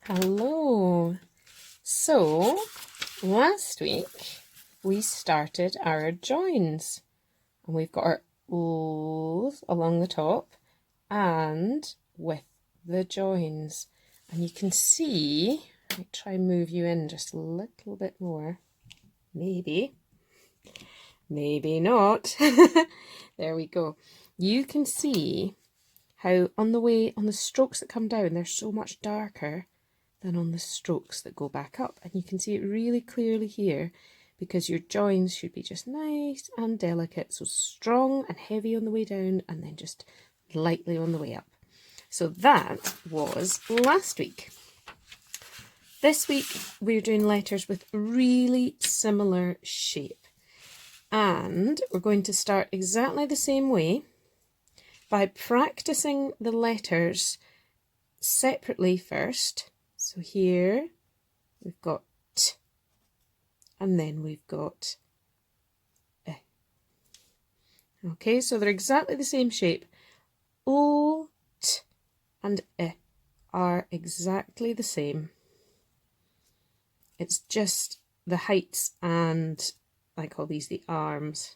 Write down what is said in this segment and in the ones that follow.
Hello. So, last week we started our joins and we've got our O's along the top and with the joins. And you can see, I might try and move you in just a little bit more. Maybe not. There we go. You can see how on the strokes that come down, they're so much darker than on the strokes that go back up. And you can see it really clearly here because your joins should be just nice and delicate. So strong and heavy on the way down and then just lightly on the way up. So that was last week. This week we're doing letters with really similar shape. And we're going to start exactly the same way by practicing the letters separately first. So here we've got T and then we've got I. Okay, so they're exactly the same shape. O, T and I are exactly the same. It's just the heights and I call these the arms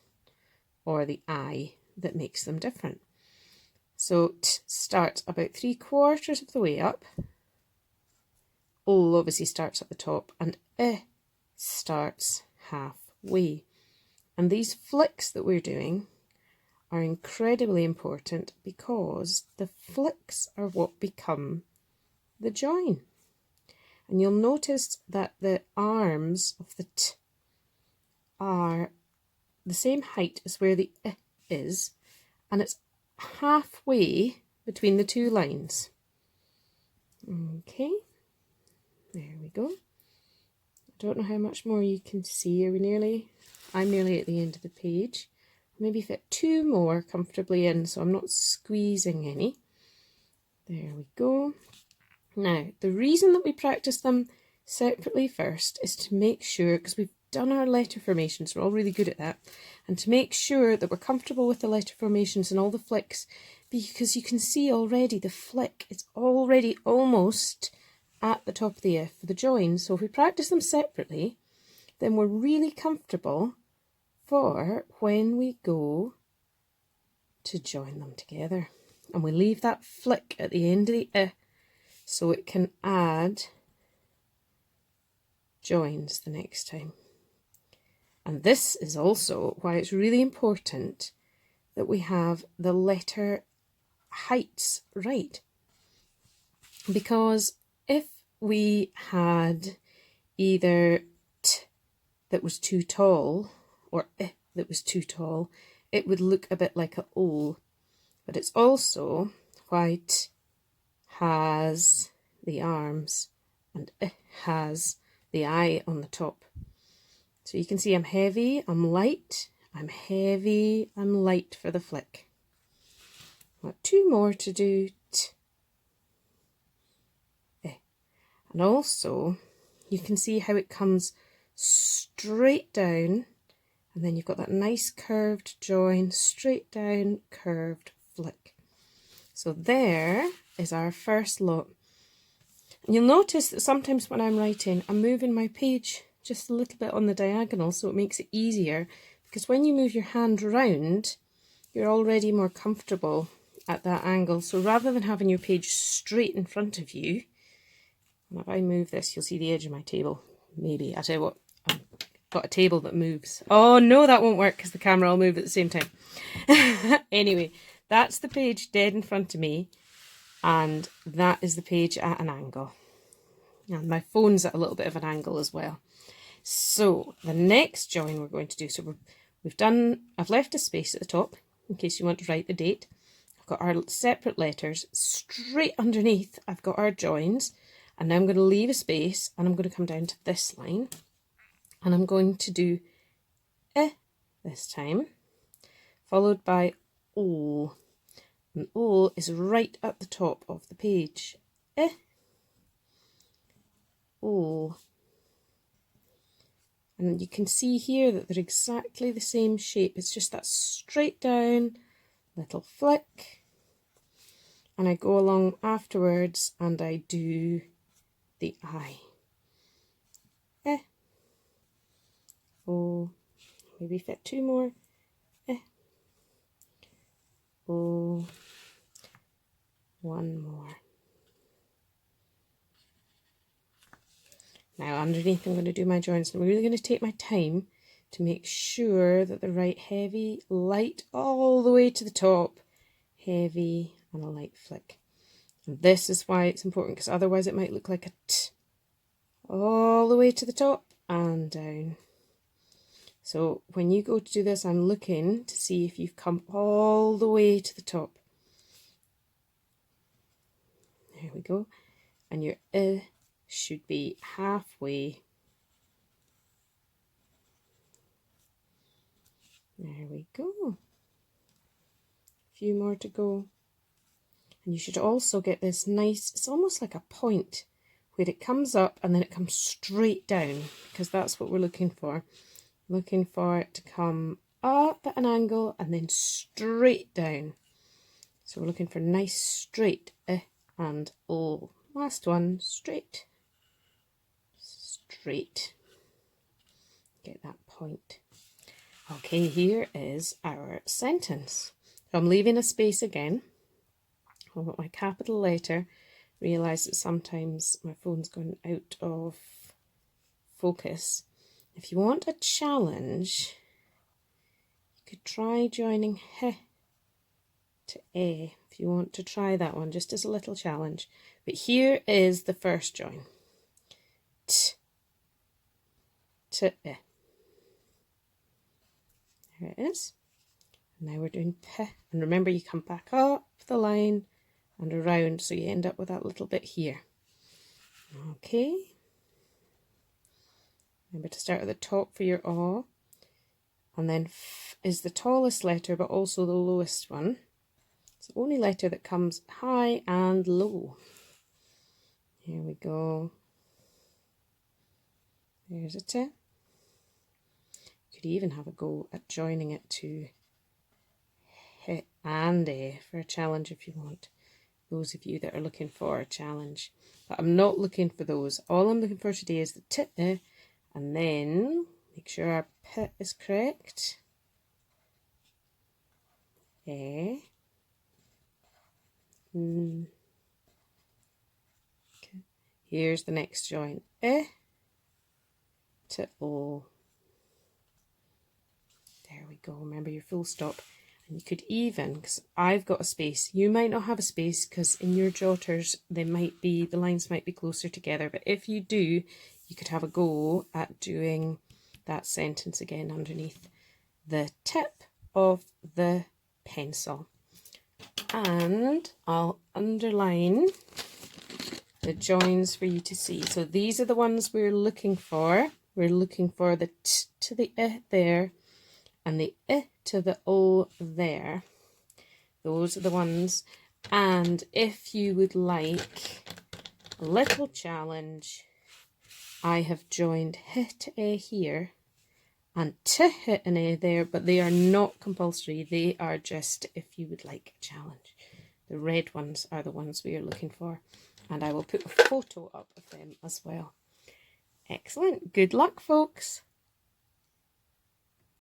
or the I that makes them different. So T starts about 3/4 of the way up. O obviously starts at the top and I starts halfway. And these flicks that we're doing are incredibly important because the flicks are what become the join. And you'll notice that the arms of the T are the same height as where the I is, and it's halfway between the two lines. Okay. There we go. I don't know how much more you can see. I'm nearly at the end of the page. Maybe fit 2 more comfortably in so I'm not squeezing any. There we go. Now, the reason that we practice them separately first is to make sure, because we've done our letter formations, we're all really good at that, and to make sure that we're comfortable with the letter formations and all the flicks, because you can see already the flick is already almost at the top of the F for the join. So if we practice them separately, then we're really comfortable for when we go to join them together. And we leave that flick at the end of the I so it can add joins the next time. And this is also why it's really important that we have the letter heights right. Because if we had either T that was too tall or I that was too tall, it would look a bit like an O. But it's also why T has the arms and I has the I on the top. So you can see I'm heavy, I'm light, I'm heavy, I'm light for the flick. Got 2 more to do. T, I. And also you can see how it comes straight down and then you've got that nice curved join, straight down, curved flick. So there is our first lot. And you'll notice that sometimes when I'm writing, I'm moving my page just a little bit on the diagonal so it makes it easier, because when you move your hand round, you're already more comfortable at that angle. So rather than having your page straight in front of you, and if I move this, you'll see the edge of my table. Maybe. I tell you what, I've got a table that moves. Oh no, that won't work because the camera will move at the same time. Anyway, that's the page dead in front of me, and that is the page at an angle. And my phone's at a little bit of an angle as well. So the next join we're going to do, so I've left a space at the top in case you want to write the date. I've got our separate letters. Straight underneath I've got our joins, and now I'm going to leave a space and I'm going to come down to this line and I'm going to do I this time, followed by O. And O is right at the top of the page. I, O. And you can see here that they're exactly the same shape. It's just that straight down little flick. And I go along afterwards and I do the I. Eh. Oh, maybe fit 2 more. Eh. Oh, 1 more. Now underneath I'm going to do my joints. I'm really going to take my time to make sure that the right heavy, light all the way to the top, heavy and a light flick. And this is why it's important, because otherwise it might look like a T all the way to the top and down. So when you go to do this, I'm looking to see if you've come all the way to the top. There we go. And your should be halfway. There we go. A few more to go. And you should also get this nice, it's almost like a point where it comes up and then it comes straight down, because that's what we're looking for. Looking for it to come up at an angle and then straight down. So we're looking for nice straight and O. Last one, straight, straight. Get that point. Okay, here is our sentence. So I'm leaving a space again. I've got my capital letter. Realise that sometimes my phone's going out of focus. If you want a challenge, you could try joining H to A. If you want to try that one, just as a little challenge. But here is the first join. T to E. There it is. And now we're doing P. And remember, you come back up the line and around, so you end up with that little bit here. Okay. Remember to start at the top for your A. And then F is the tallest letter, but also the lowest one. It's the only letter that comes high and low. Here we go. There's a T. You could even have a go at joining it to H and A for a challenge if you want. Those of you that are looking for a challenge. But I'm not looking for those. All I'm looking for today is the T, and then make sure our P is correct. A. Okay. Here's the next join. E to O. There we go. Remember your full stop. And you could even, because I've got a space, you might not have a space because in your jotters they might be, the lines might be closer together, but if you do, you could have a go at doing that sentence again underneath the tip of the pencil. And I'll underline the joins for you to see. So these are the ones we're looking for. We're looking for the T to the I there and the I to the O there. Those are the ones. And if you would like a little challenge, I have joined H to A here and T H and A there, but they are not compulsory. They are just if you would like a challenge. The red ones are the ones we are looking for. And I will put a photo up of them as well. Excellent. Good luck, folks.